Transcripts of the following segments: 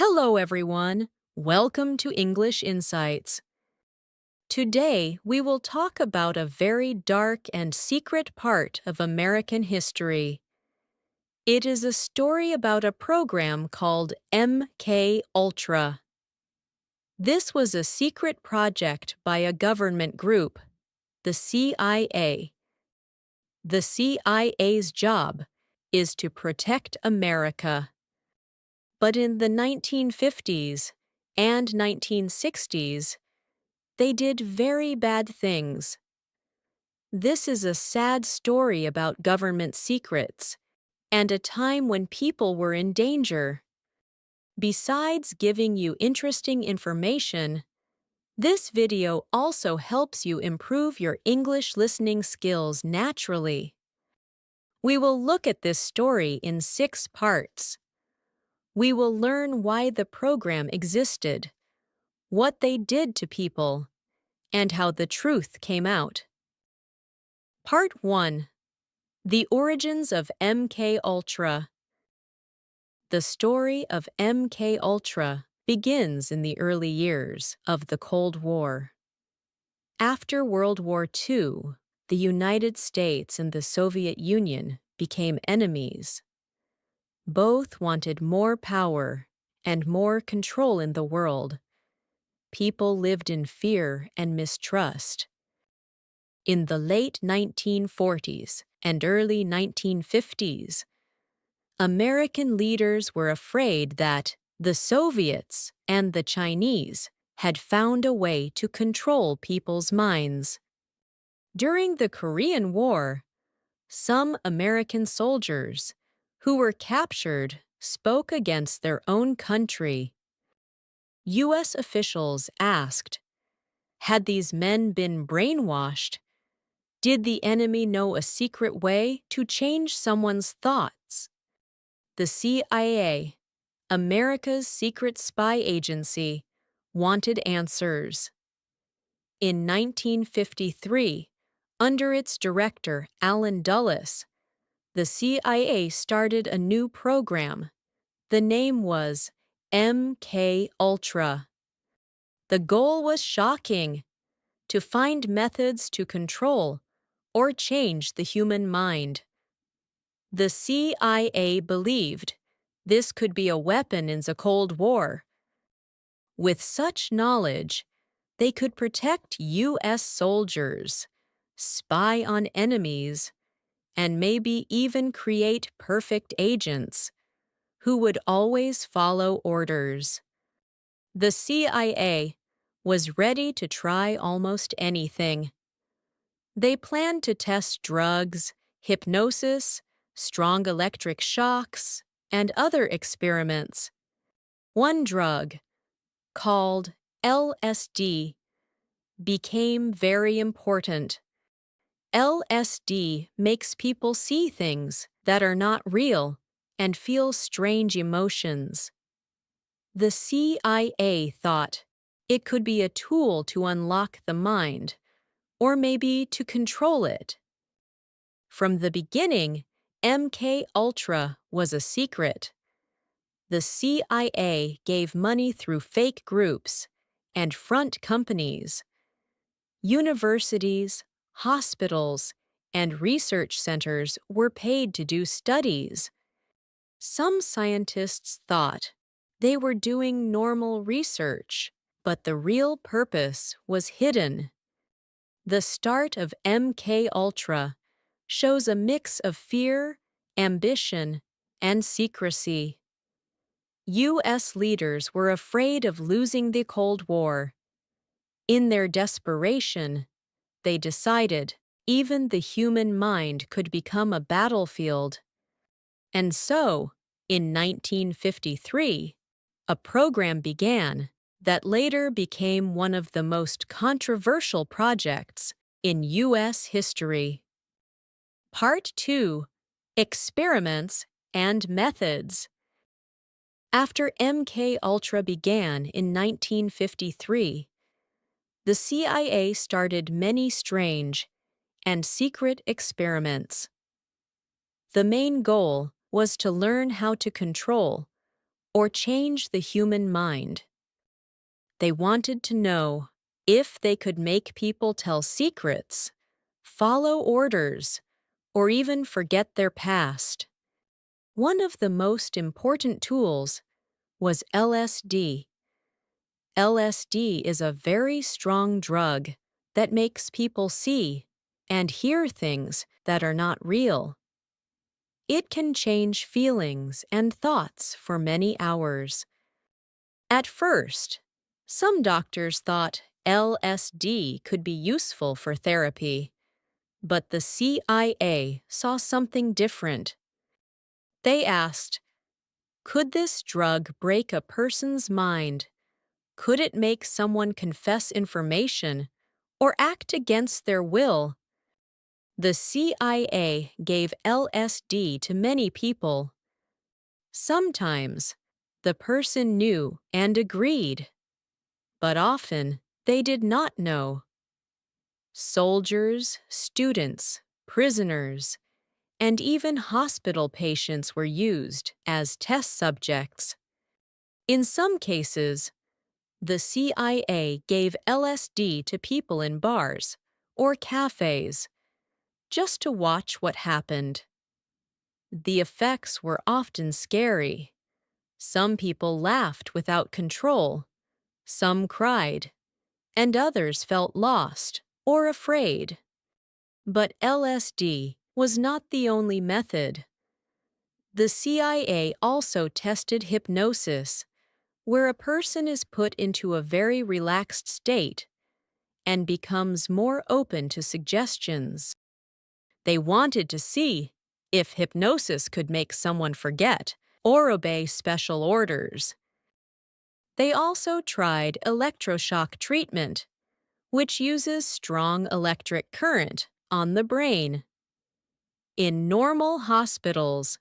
Hello, everyone. Welcome to English Insights. Today, we will talk about a very dark and secret part of American history. It is a story about a program called MK Ultra. This was a secret project by a government group, the CIA. The CIA's job is to protect America. But in the 1950s and 1960s, they did very bad things. This is a sad story about government secrets and a time when people were in danger. Besides giving you interesting information, this video also helps you improve your English listening skills naturally. We will look at this story in 6 parts. We will learn why the program existed, what they did to people, and how the truth came out. Part 1. The Origins of MK Ultra. The story of MK Ultra begins in the early years of the Cold War. After World War II, the United States and the Soviet Union became enemies. Both wanted more power and more control in the world. People lived in fear and mistrust. In the late 1940s and early 1950s, American leaders were afraid that the Soviets and the Chinese had found a way to control people's minds. During the Korean War, some American soldiers who were captured spoke against their own country. U.S. officials asked, had these men been brainwashed? Did the enemy know a secret way to change someone's thoughts? The CIA, America's secret spy agency, wanted answers. In 1953, under its director Allen Dulles, the CIA started a new program. The name was MK Ultra. The goal was shocking: to find methods to control or change the human mind. The CIA believed this could be a weapon in the Cold War. With such knowledge, they could protect U.S. soldiers, spy on enemies, and maybe even create perfect agents who would always follow orders. The CIA was ready to try almost anything. They planned to test drugs, hypnosis, strong electric shocks, and other experiments. One drug, called LSD, became very important. LSD makes people see things that are not real and feel strange emotions. The CIA thought it could be a tool to unlock the mind, or maybe to control it. From the beginning, MK Ultra was a secret. The CIA gave money through fake groups and front companies. Universities, hospitals, and research centers were paid to do studies. Some scientists thought they were doing normal research, but the real purpose was hidden. The start of MK Ultra shows a mix of fear, ambition, and secrecy. U.S. leaders were afraid of losing the Cold War. In their desperation, they decided even the human mind could become a battlefield. And so, in 1953, a program began that later became one of the most controversial projects in U.S. history. Part 2. Experiments and Methods. After MK Ultra began in 1953, the CIA started many strange and secret experiments. The main goal was to learn how to control or change the human mind. They wanted to know if they could make people tell secrets, follow orders, or even forget their past. One of the most important tools was LSD. LSD is a very strong drug that makes people see and hear things that are not real. It can change feelings and thoughts for many hours. At first, some doctors thought LSD could be useful for therapy, but the CIA saw something different. They asked, could this drug break a person's mind? Could it make someone confess information or act against their will? The CIA gave LSD to many people. Sometimes, the person knew and agreed, but often they did not know. Soldiers, students, prisoners, and even hospital patients were used as test subjects. In some cases, the CIA gave LSD to people in bars or cafes just to watch what happened. The effects were often scary. Some people laughed without control, some cried, and others felt lost or afraid. But LSD was not the only method. The CIA also tested hypnosis, where a person is put into a very relaxed state and becomes more open to suggestions. They wanted to see if hypnosis could make someone forget or obey special orders. They also tried electroshock treatment, which uses strong electric current on the brain. In normal hospitals,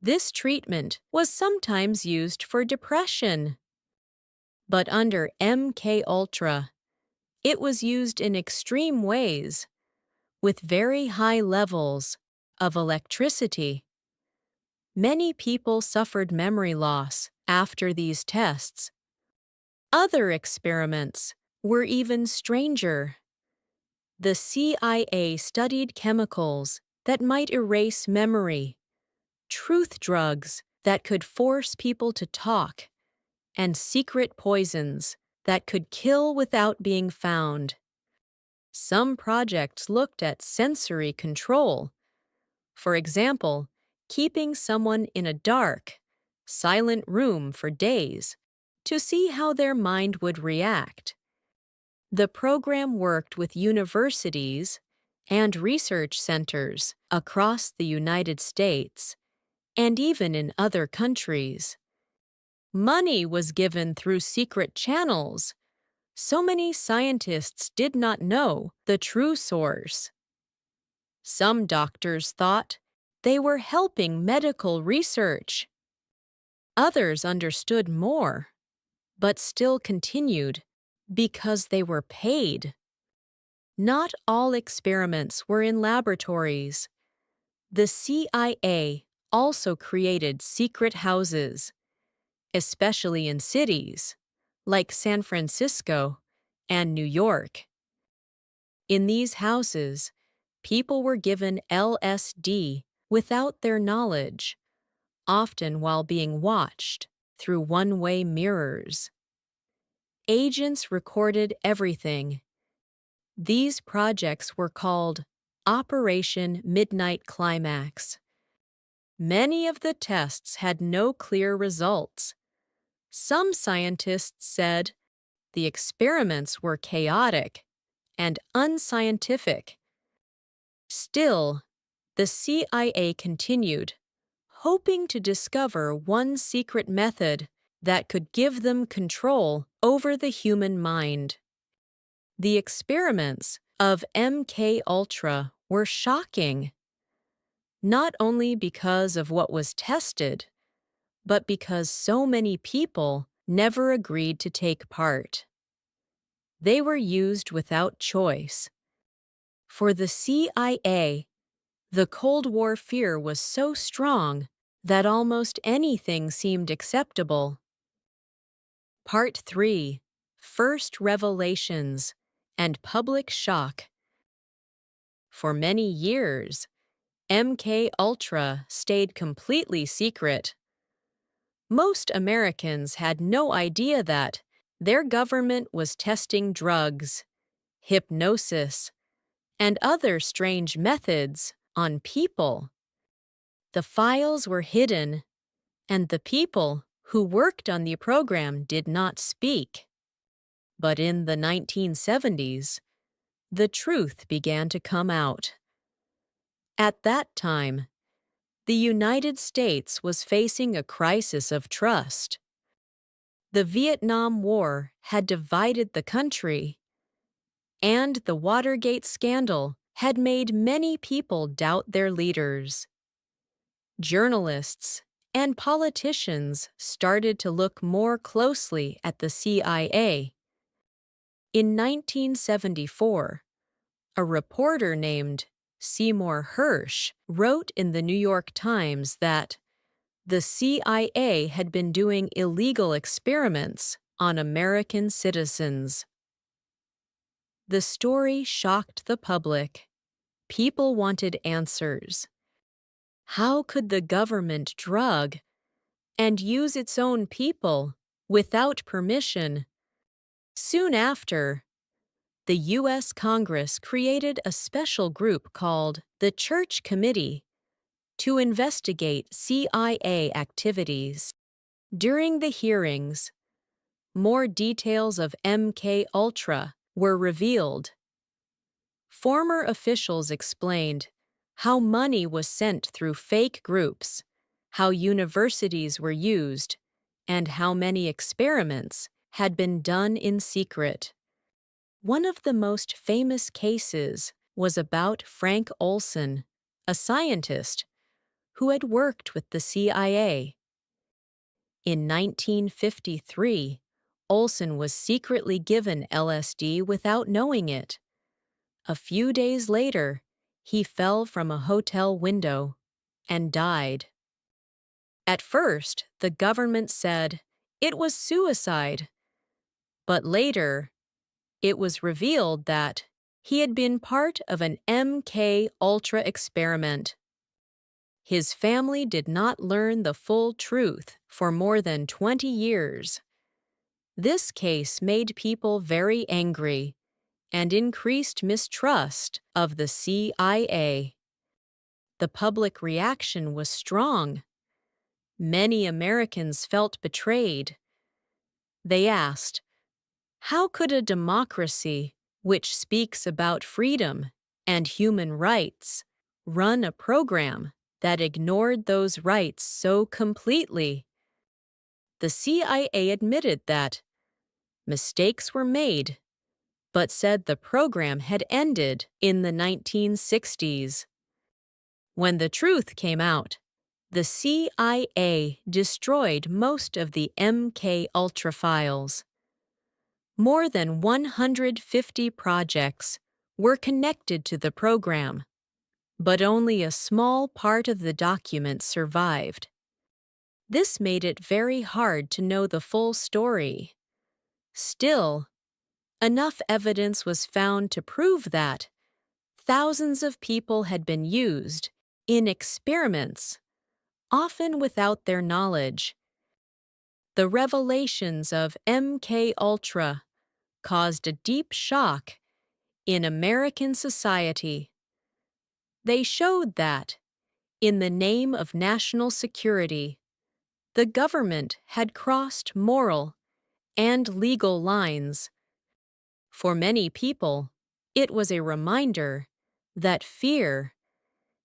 this treatment was sometimes used for depression. But under MK Ultra, it was used in extreme ways, with very high levels of electricity. Many people suffered memory loss after these tests. Other experiments were even stranger. The CIA studied chemicals that might erase memory, truth drugs that could force people to talk, and secret poisons that could kill without being found. Some projects looked at sensory control. For example, keeping someone in a dark, silent room for days to see how their mind would react. The program worked with universities and research centers across the United States and even in other countries. Money was given through secret channels. So many scientists did not know the true source. Some doctors thought they were helping medical research. Others understood more, but still continued because they were paid. Not all experiments were in laboratories. The CIA also created secret houses, especially in cities like San Francisco and New York. In these houses, people were given LSD without their knowledge, often while being watched through one-way mirrors. Agents recorded everything. These projects were called Operation Midnight Climax. Many of the tests had no clear results. Some scientists said the experiments were chaotic and unscientific. Still, the CIA continued, hoping to discover one secret method that could give them control over the human mind. The experiments of MK Ultra were shocking, not only because of what was tested, but because so many people never agreed to take part. They were used without choice. For the CIA, the Cold War fear was so strong that almost anything seemed acceptable. Part 3: First Revelations and Public Shock. For many years, MK Ultra stayed completely secret. Most Americans had no idea that their government was testing drugs, hypnosis, and other strange methods on people. The files were hidden, and the people who worked on the program did not speak. But in the 1970s, the truth began to come out. At that time, the United States was facing a crisis of trust. The Vietnam War had divided the country, and the Watergate scandal had made many people doubt their leaders. Journalists and politicians started to look more closely at the CIA. In 1974, a reporter named Seymour Hersh wrote in the New York Times that the CIA had been doing illegal experiments on American citizens. The story shocked the public. People wanted answers. How could the government drug and use its own people without permission? Soon after, the U.S. Congress created a special group called the Church Committee to investigate CIA activities. During the hearings, more details of MK Ultra were revealed. Former officials explained how money was sent through fake groups, how universities were used, and how many experiments had been done in secret. One of the most famous cases was about Frank Olson, a scientist who had worked with the CIA. In 1953, Olson was secretly given LSD without knowing it. A few days later, he fell from a hotel window and died. At first, the government said it was suicide, but later, it was revealed that he had been part of an MK Ultra experiment. His family did not learn the full truth for more than 20 years. This case made people very angry and increased mistrust of the CIA. The public reaction was strong. Many Americans felt betrayed. They asked, how could a democracy, which speaks about freedom and human rights, run a program that ignored those rights so completely? The CIA admitted that mistakes were made, but said the program had ended in the 1960s. When the truth came out, the CIA destroyed most of the MK Ultra files. More than 150 projects were connected to the program, but only a small part of the documents survived. This made it very hard to know the full story. Still, enough evidence was found to prove that thousands of people had been used in experiments, often without their knowledge. The revelations of MK Ultra caused a deep shock in American society. They showed that, in the name of national security, the government had crossed moral and legal lines. For many people, it was a reminder that fear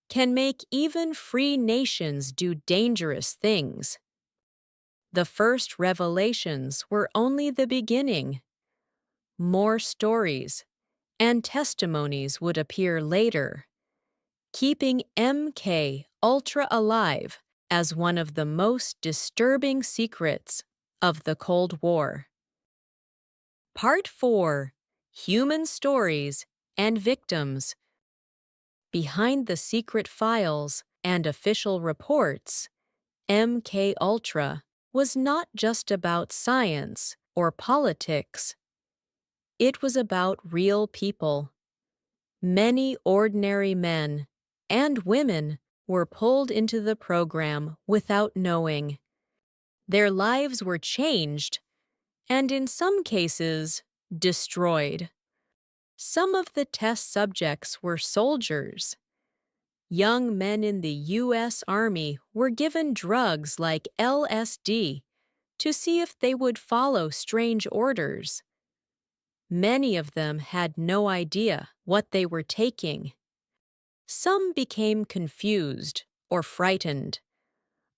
can make even free nations do dangerous things. The first revelations were only the beginning. More stories and testimonies would appear later, keeping MK Ultra alive as one of the most disturbing secrets of the Cold War. Part 4: Human Stories and Victims. Behind the secret files and official reports MK Ultra was not just about science or politics. It was about real people. Many ordinary men and women were pulled into the program without knowing. Their lives were changed and, in some cases, destroyed. Some of the test subjects were soldiers. Young men in the U.S. Army were given drugs like LSD to see if they would follow strange orders. Many of them had no idea what they were taking. Some became confused or frightened.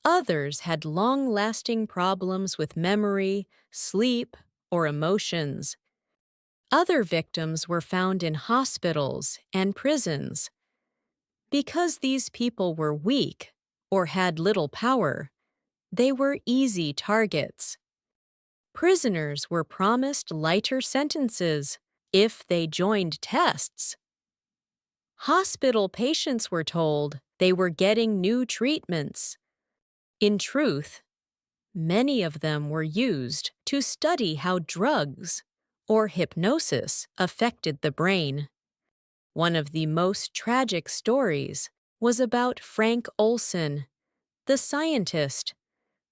Others had long-lasting problems with memory, sleep, or emotions. Other victims were found in hospitals and prisons. Because these people were weak or had little power, they were easy targets. Prisoners were promised lighter sentences if they joined tests. Hospital patients were told they were getting new treatments. In truth, many of them were used to study how drugs or hypnosis affected the brain. One of the most tragic stories was about Frank Olson, the scientist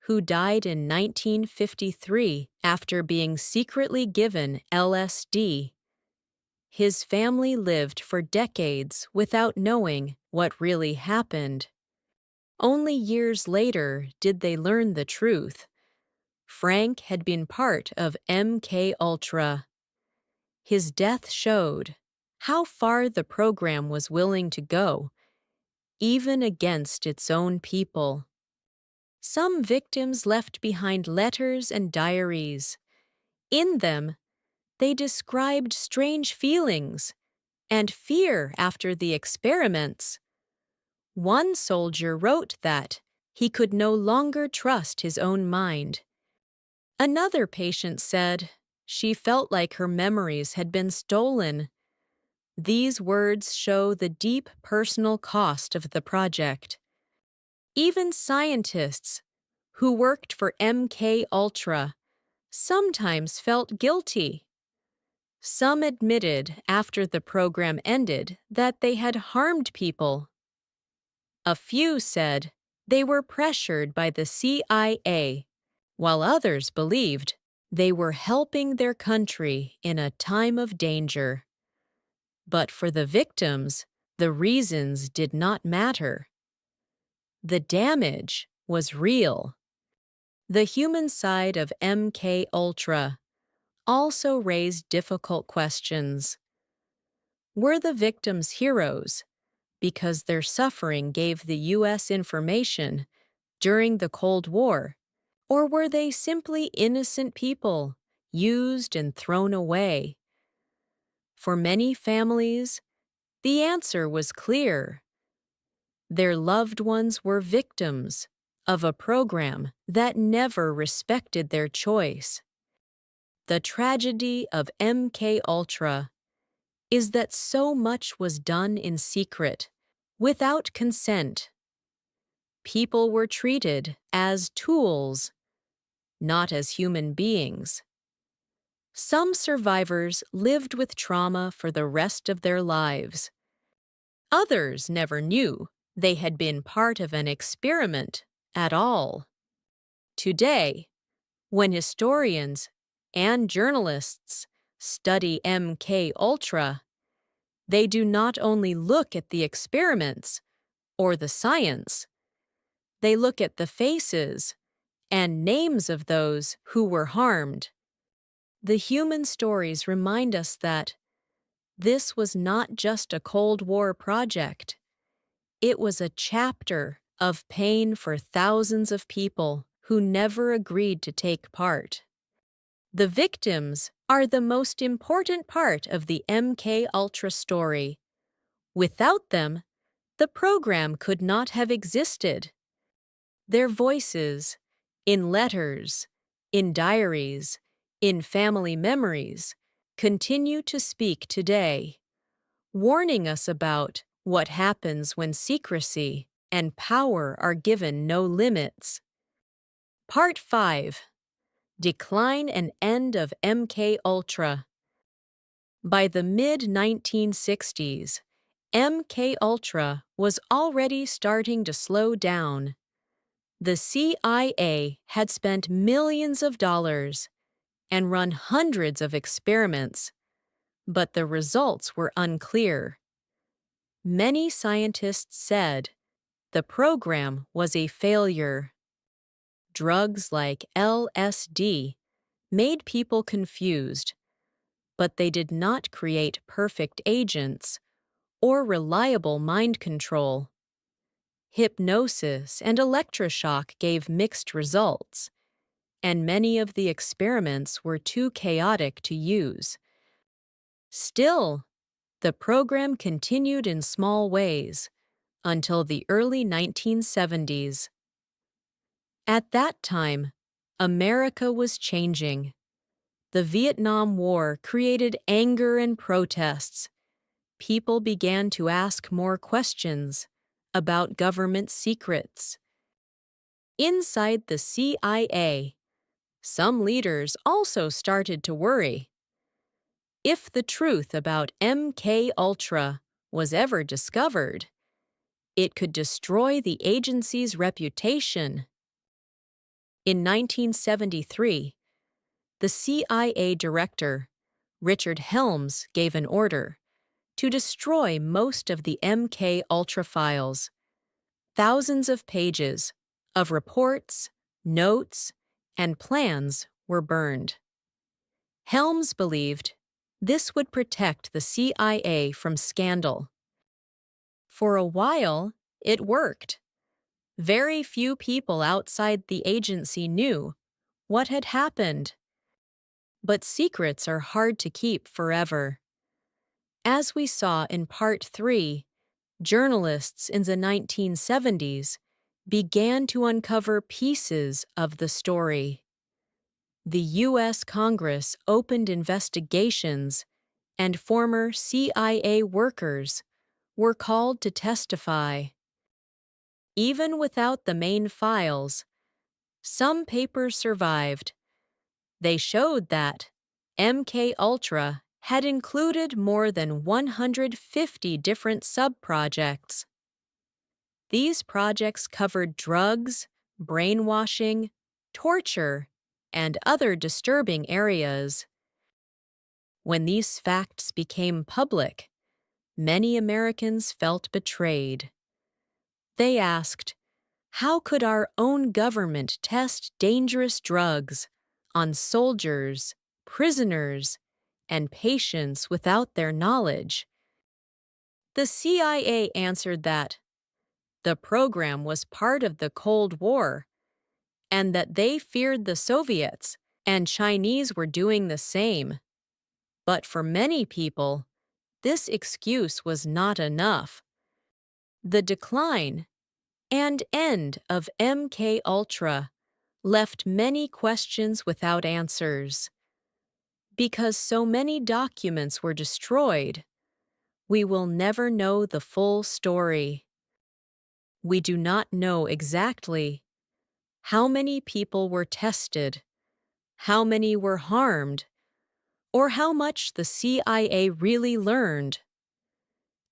who died in 1953 after being secretly given LSD. His family lived for decades without knowing what really happened. Only years later did they learn the truth. Frank had been part of MK Ultra. His death showed how far the program was willing to go, even against its own people. Some victims left behind letters and diaries. In them, they described strange feelings and fear after the experiments. One soldier wrote that he could no longer trust his own mind. Another patient said she felt like her memories had been stolen. These words show the deep personal cost of the project. Even scientists who worked for MK Ultra sometimes felt guilty. Some admitted after the program ended that they had harmed people. A few said they were pressured by the CIA, while others believed they were helping their country in a time of danger. But for the victims, the reasons did not matter. The damage was real. The human side of MK Ultra also raised difficult questions. Were the victims heroes because their suffering gave the U.S. information during the Cold War, or were they simply innocent people used and thrown away? For many families, the answer was clear. Their loved ones were victims of a program that never respected their choice. The tragedy of MK Ultra is that so much was done in secret, without consent. People were treated as tools, not as human beings. Some survivors lived with trauma for the rest of their lives. Others never knew they had been part of an experiment at all. Today, when historians and journalists study MK Ultra, they do not only look at the experiments or the science, they look at the faces and names of those who were harmed. The human stories remind us that this was not just a Cold War project. It was a chapter of pain for thousands of people who never agreed to take part. The victims are the most important part of the MK Ultra story. Without them, the program could not have existed. Their voices, in letters, in diaries, in family memories, continue to speak today, warning us about what happens when secrecy and power are given no limits. Part 5. Decline and End of MK Ultra. By the mid-1960s, MK Ultra was already starting to slow down. The CIA had spent millions of dollars and run hundreds of experiments, but the results were unclear. Many scientists said the program was a failure. Drugs like LSD made people confused, but they did not create perfect agents or reliable mind control. Hypnosis and electroshock gave mixed results, and many of the experiments were too chaotic to use. Still, the program continued in small ways until the early 1970s. At that time, America was changing. The Vietnam War created anger and protests. People began to ask more questions about government secrets. Inside the CIA, some leaders also started to worry. If the truth about MK Ultra was ever discovered, it could destroy the agency's reputation. In 1973, the CIA director, Richard Helms, gave an order to destroy most of the MK Ultra files. Thousands of pages of reports, notes, and plans were burned. Helms believed this would protect the CIA from scandal. For a while, it worked. Very few people outside the agency knew what had happened. But secrets are hard to keep forever. As we saw in Part 3, journalists in the 1970s began to uncover pieces of the story. The U.S. Congress opened investigations, and former CIA workers were called to testify. Even without the main files, some papers survived. They showed that MK Ultra had included more than 150 different sub-projects. These projects covered drugs, brainwashing, torture, and other disturbing areas. When these facts became public, many Americans felt betrayed. They asked, how could our own government test dangerous drugs on soldiers, prisoners, and patients without their knowledge? The CIA answered that the program was part of the Cold War and that they feared the Soviets and Chinese were doing the same. But for many people, this excuse was not enough. The decline and end of MK Ultra left many questions without answers. Because so many documents were destroyed, we will never know the full story. We do not know exactly how many people were tested, how many were harmed, or how much the CIA really learned.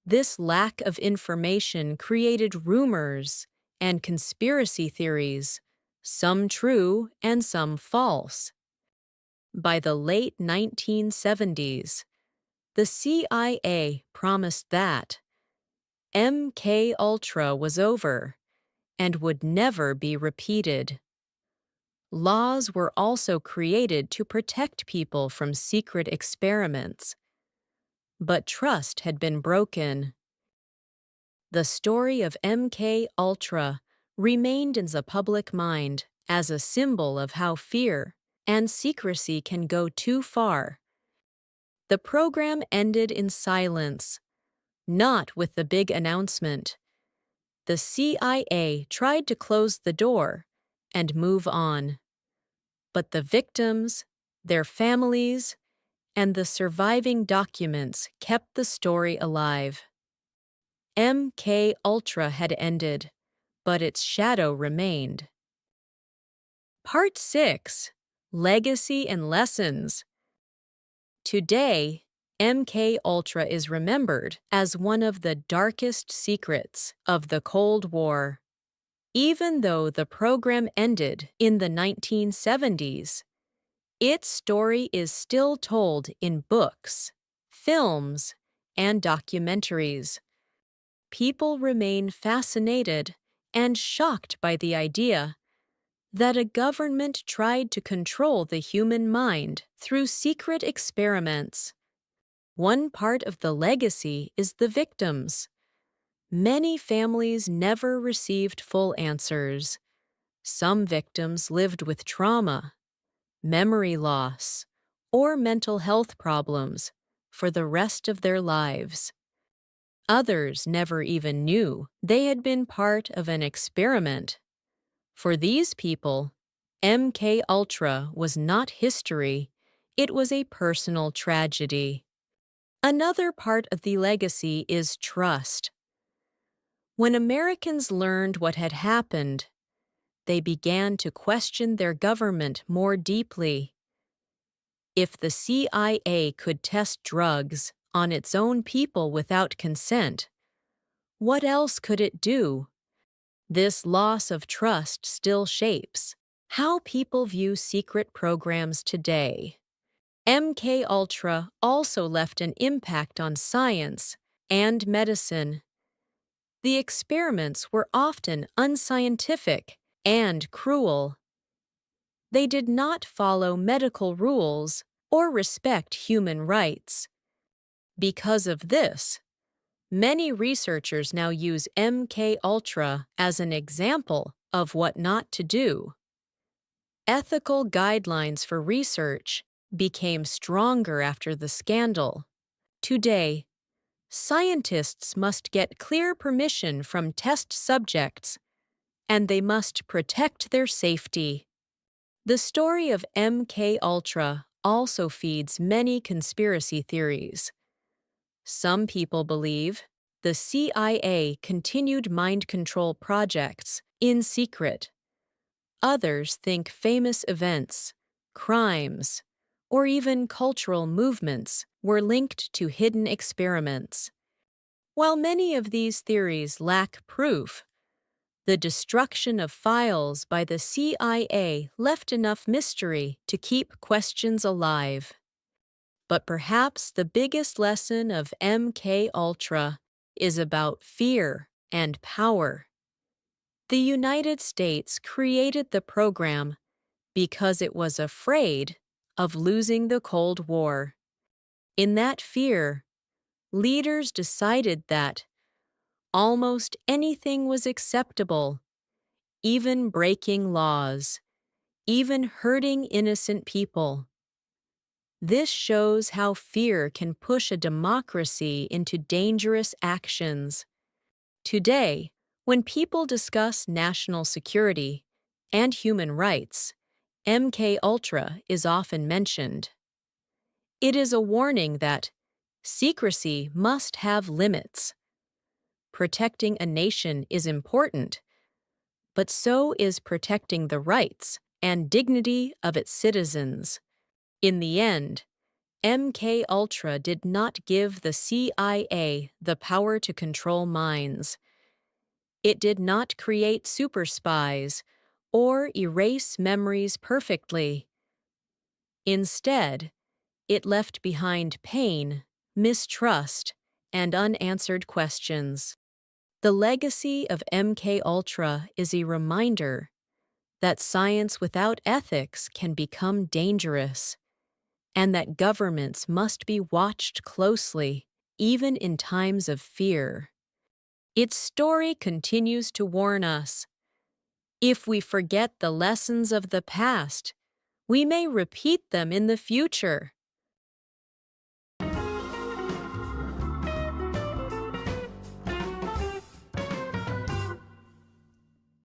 This lack of information created rumors and conspiracy theories, some true and some false. By the late 1970s, the CIA promised that MK Ultra was over and would never be repeated. Laws were also created to protect people from secret experiments. But trust had been broken. The story of MK Ultra remained in the public mind as a symbol of how fear and secrecy can go too far. The program ended in silence, not with the big announcement. The CIA tried to close the door and move on. But the victims, their families, and the surviving documents kept the story alive. MK Ultra had ended, but its shadow remained. Part 6: Legacy and Lessons. Today, MK Ultra is remembered as one of the darkest secrets of the Cold War. Even though the program ended in the 1970s, its story is still told in books, films, and documentaries. People remain fascinated and shocked by the idea that a government tried to control the human mind through secret experiments. One part of the legacy is the victims. Many families never received full answers. Some victims lived with trauma, memory loss, or mental health problems for the rest of their lives. Others never even knew they had been part of an experiment. For these people, MK Ultra was not history, it was a personal tragedy. Another part of the legacy is trust. When Americans learned what had happened, they began to question their government more deeply. If the CIA could test drugs on its own people without consent, what else could it do? This loss of trust still shapes how people view secret programs today. MK Ultra also left an impact on science and medicine. The experiments were often unscientific and cruel. They did not follow medical rules or respect human rights. Because of this, many researchers now use MK Ultra as an example of what not to do. Ethical guidelines for research became stronger after the scandal. Today, scientists must get clear permission from test subjects, and they must protect their safety. The story of MK Ultra also feeds many conspiracy theories. Some people believe the CIA continued mind control projects in secret. Others think famous events, crimes, or even cultural movements were linked to hidden experiments. While many of these theories lack proof, the destruction of files by the CIA left enough mystery to keep questions alive. But perhaps the biggest lesson of MK Ultra is about fear and power. The United States created the program because it was afraid of losing the Cold War. In that fear, leaders decided that almost anything was acceptable, even breaking laws, even hurting innocent people. This shows how fear can push a democracy into dangerous actions. Today, when people discuss national security and human rights, MK Ultra is often mentioned. It is a warning that secrecy must have limits. Protecting a nation is important, but so is protecting the rights and dignity of its citizens. In the end, MK Ultra did not give the CIA the power to control minds. It did not create super spies or erase memories perfectly. Instead, it left behind pain, mistrust, and unanswered questions. The legacy of MK Ultra is a reminder that science without ethics can become dangerous, and that governments must be watched closely, even in times of fear. Its story continues to warn us. If we forget the lessons of the past, we may repeat them in the future.